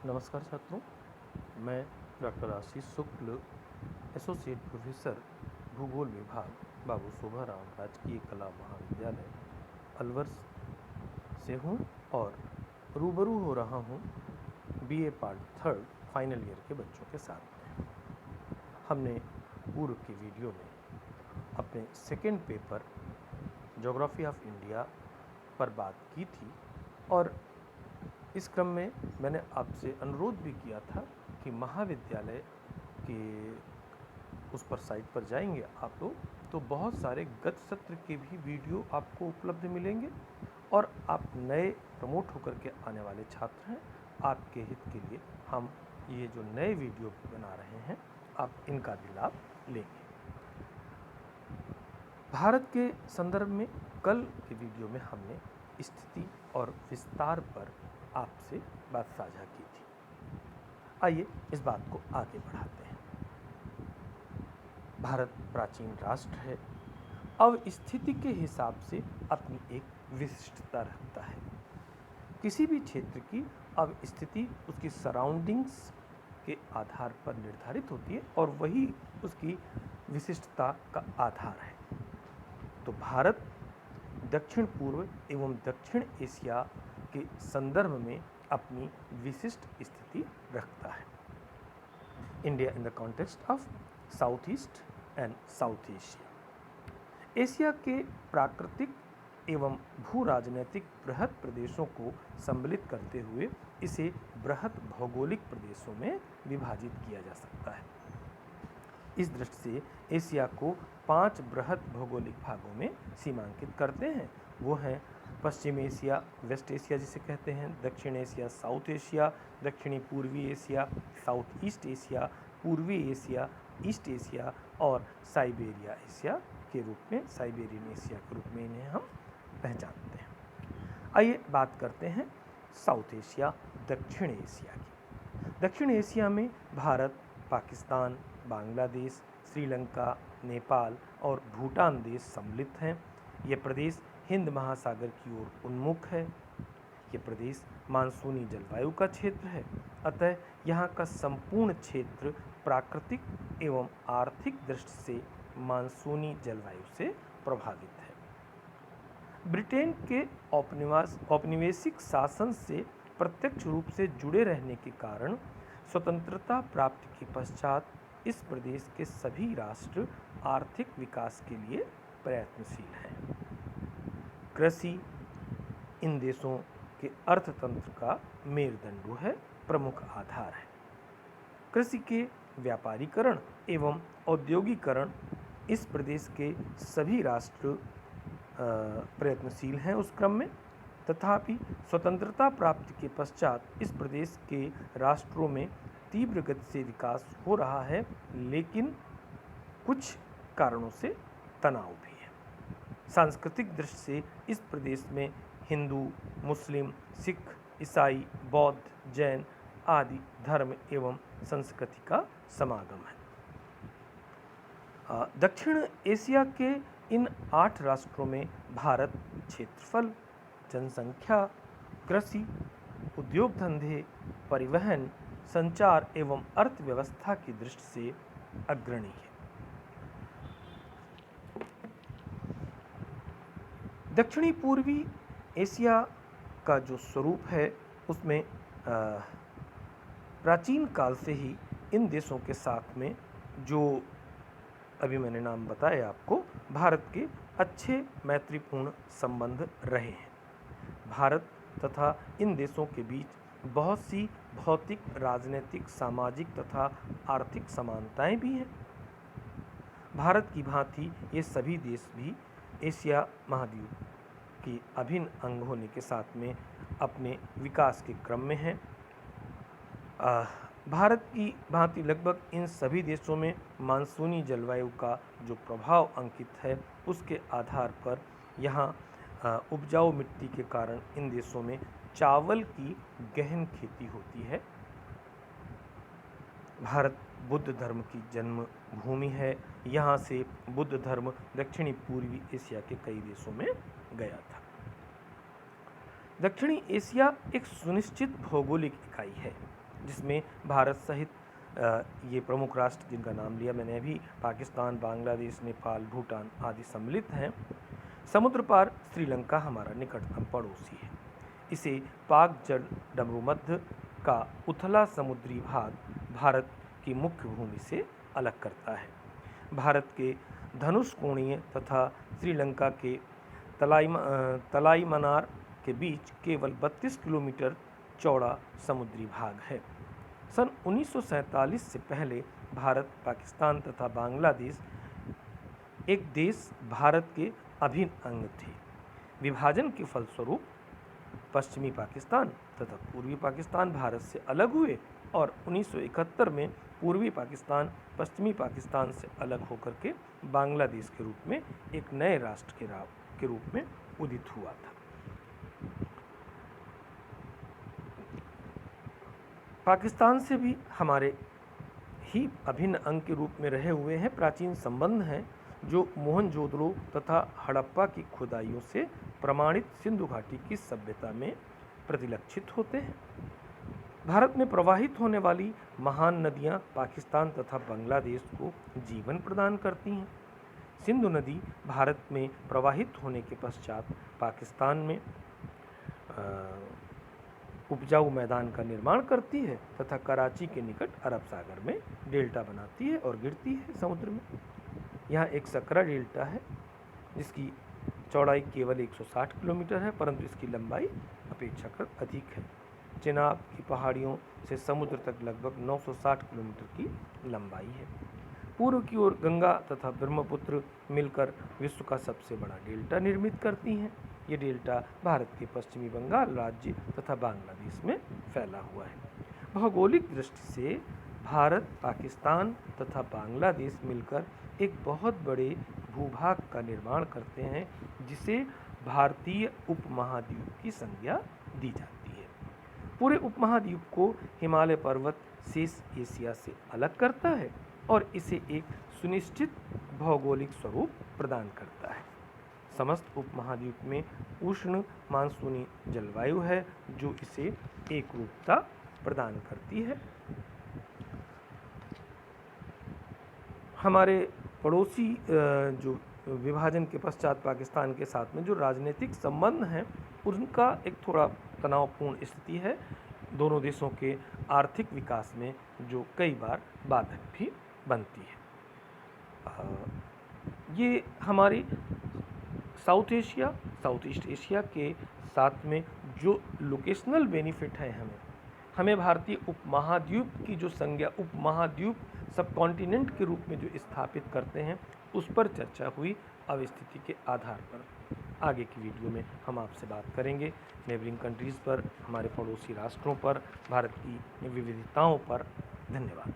नमस्कार छात्रों, मैं डॉक्टर आशीष शुक्ल, एसोसिएट प्रोफेसर भूगोल विभाग, बाबू शोभाराम राजकीय कला महाविद्यालय अलवर से हूँ और रूबरू हो रहा हूँ बीए पार्ट 3 फाइनल ईयर के बच्चों के साथ में। हमने पूर्व के वीडियो में अपने second paper geography of India पर बात की थी और इस क्रम में मैंने आपसे अनुरोध भी किया था कि महाविद्यालय के उस पर साइट पर जाएंगे आप लोग तो बहुत सारे गत सत्र के भी वीडियो आपको उपलब्ध मिलेंगे और आप नए प्रमोट होकर के आने वाले छात्र हैं, आपके हित के लिए हम ये जो नए वीडियो बना रहे हैं आप इनका भी लाभ लेंगे। भारत के संदर्भ में कल के वीडियो में हमने स्थिति और विस्तार पर आपसे बात साझा की थी। आइए इस बात को आगे बढ़ाते हैं। भारत प्राचीन राष्ट्र है, अब स्थिति के हिसाब से अपनी एक विशिष्टता रखता है। किसी भी क्षेत्र की अब स्थिति उसकी सराउंडिंग्स के आधार पर निर्धारित होती है और वही उसकी विशिष्टता का आधार है। तो भारत दक्षिण पूर्व एवं दक्षिण एशिया के संदर्भ में अपनी विशिष्ट स्थिति रखता है। India in the context of south east and south Asia. Asia के प्राकृतिक एवं भू राजनीतिक बृहत प्रदेशों को सम्मिलित करते हुए इसे बृहत भौगोलिक प्रदेशों में विभाजित किया जा सकता है। इस दृष्टि से एशिया को 5 बृहत भौगोलिक भागों में सीमांकित करते हैं। वो हैं पश्चिम एशिया, वेस्ट एशिया जिसे कहते हैं, दक्षिण एशिया, साउथ एशिया, दक्षिणी पूर्वी एशिया, साउथ ईस्ट एशिया, पूर्वी एशिया, ईस्ट एशिया और साइबेरिया एशिया के रूप में, साइबेरियन एशिया के रूप में इन्हें हम पहचानते हैं। आइए बात करते हैं साउथ एशिया, दक्षिण एशिया की। दक्षिण एशिया में भारत, पाकिस्तान, बांग्लादेश, श्रीलंका, नेपाल और भूटान देश सम्मिलित हैं। ये प्रदेश हिंद महासागर की ओर उन्मुख है। ये प्रदेश मानसूनी जलवायु का क्षेत्र है, अतः यहाँ का संपूर्ण क्षेत्र प्राकृतिक एवं आर्थिक दृष्टि से मानसूनी जलवायु से प्रभावित है। ब्रिटेन के औपनिवेशिक शासन से प्रत्यक्ष रूप से जुड़े रहने के कारण स्वतंत्रता प्राप्ति के पश्चात इस प्रदेश के सभी राष्ट्र आर्थिक विकास के लिए प्रयत्नशील हैं। कृषि इन देशों के अर्थतंत्र का मेरुदंड है, प्रमुख आधार है। कृषि के व्यापारीकरण एवं औद्योगिकरण इस प्रदेश के सभी राष्ट्र प्रयत्नशील हैं उस क्रम में। तथापि स्वतंत्रता प्राप्ति के पश्चात इस प्रदेश के राष्ट्रों में तीव्र गति से विकास हो रहा है, लेकिन कुछ कारणों से तनाव भी है। सांस्कृतिक दृष्टि से इस प्रदेश में हिंदू, मुस्लिम, सिख, ईसाई, बौद्ध, जैन आदि धर्म एवं संस्कृति का समागम है। दक्षिण एशिया के इन 8 राष्ट्रों में भारत क्षेत्रफल, जनसंख्या, कृषि, उद्योग धंधे, परिवहन, संचार एवं अर्थव्यवस्था की दृष्टि से अग्रणी है। दक्षिणी पूर्वी एशिया का जो स्वरूप है उसमें प्राचीन काल से ही इन देशों के साथ में जो अभी मैंने नाम बताए आपको, भारत के अच्छे मैत्रीपूर्ण संबंध रहे हैं। भारत तथा इन देशों के बीच बहुत सी भौतिक, राजनीतिक, सामाजिक तथा आर्थिक समानताएं भी हैं। भारत की भांति ये सभी देश भी एशिया महाद्वीप की अभिन्न अंग होने के साथ में अपने विकास के क्रम में हैं। भारत की भांति लगभग इन सभी देशों में मानसूनी जलवायु का जो प्रभाव अंकित है उसके आधार पर यहाँ उपजाऊ मिट्टी के कारण इन देशों में चावल की गहन खेती होती है। भारत बुद्ध धर्म की जन्म भूमि है। यहाँ से बुद्ध धर्म दक्षिणी पूर्वी एशिया के कई देशों में गया था। दक्षिणी एशिया एक सुनिश्चित भौगोलिक इकाई है। जिसमें भारत सहित ये प्रमुख राष्ट्र जिनका नाम लिया मैंने अभी, पाकिस्तान, बांग्लादेश, नेपाल, भूटान आदि सम्मिलित हैं। समुद्र पार श्रीलंका हमारा निकटतम पड़ोसी है। इसे पाक जल डमरूमध्य का उथला समुद्री भाग भारत की मुख्य भूमि से अलग करता है। भारत के धनुष कोणीय तथा श्रीलंका के तलाईमनार के बीच केवल 32 किलोमीटर चौड़ा समुद्री भाग है। सन 1947 से पहले भारत, पाकिस्तान तथा बांग्लादेश एक देश भारत के अभिन्न अंग थे। विभाजन के फलस्वरूप पश्चिमी पाकिस्तान तथा पूर्वी पाकिस्तान भारत से अलग हुए और 1971 में पूर्वी पाकिस्तान पश्चिमी पाकिस्तान से अलग होकर के बांग्लादेश के रूप में एक नए राष्ट्र के रूप में उदित हुआ था। पाकिस्तान से भी हमारे ही अभिन्न अंग के रूप में रहे हुए हैं प्राचीन संबंध हैं, जो मोहनजोदड़ो तथा हड़प्पा की खुदाइयों से प्रमाणित सिंधु घाटी की सभ्यता में प्रतिलक्षित होते हैं। भारत में प्रवाहित होने वाली महान नदियां पाकिस्तान तथा बांग्लादेश को जीवन प्रदान करती हैं। सिंधु नदी भारत में प्रवाहित होने के पश्चात पाकिस्तान में उपजाऊ मैदान का निर्माण करती है तथा कराची के निकट अरब सागर में डेल्टा बनाती है और गिरती है समुद्र में। यहाँ एक सकरा डेल्टा है जिसकी चौड़ाई केवल 160 किलोमीटर है, परंतु इसकी लंबाई अपेक्षाकृत अधिक है। चिनाब की पहाड़ियों से समुद्र तक लगभग 960 किलोमीटर की लंबाई है। पूर्व की ओर गंगा तथा ब्रह्मपुत्र मिलकर विश्व का सबसे बड़ा डेल्टा निर्मित करती हैं। ये डेल्टा भारत के पश्चिमी बंगाल राज्य तथा बांग्लादेश में फैला हुआ है। भौगोलिक दृष्टि से भारत, पाकिस्तान तथा बांग्लादेश मिलकर एक बहुत बड़े भूभाग का निर्माण करते हैं, जिसे भारतीय उपमहाद्वीप की संज्ञा दी जाती है। पूरे उपमहाद्वीप को हिमालय पर्वत शेष एशिया से अलग करता है और इसे एक सुनिश्चित भौगोलिक स्वरूप प्रदान करता है। समस्त उपमहाद्वीप में उष्ण मानसूनी जलवायु है, जो इसे एक रूपता प्रदान करती है। हमारे पड़ोसी जो विभाजन के पश्चात पाकिस्तान के साथ में जो राजनीतिक संबंध हैं, उनका एक थोड़ा तनावपूर्ण स्थिति है। दोनों देशों के आर्थिक विकास में जो कई बार बाधक भी बनती है। ये हमारी साउथ ईस्ट एशिया के साथ में जो लोकेशनल बेनिफिट है, हमें भारतीय उपमहाद्वीप की जो संज्ञा उपमहाद्वीप सब कॉन्टिनेंट के रूप में जो स्थापित करते हैं, उस पर चर्चा हुई। अब स्थिति के आधार पर आगे की वीडियो में हम आपसे बात करेंगे नेबरिंग कंट्रीज़ पर, हमारे पड़ोसी राष्ट्रों पर, भारत की विविधताओं पर। धन्यवाद।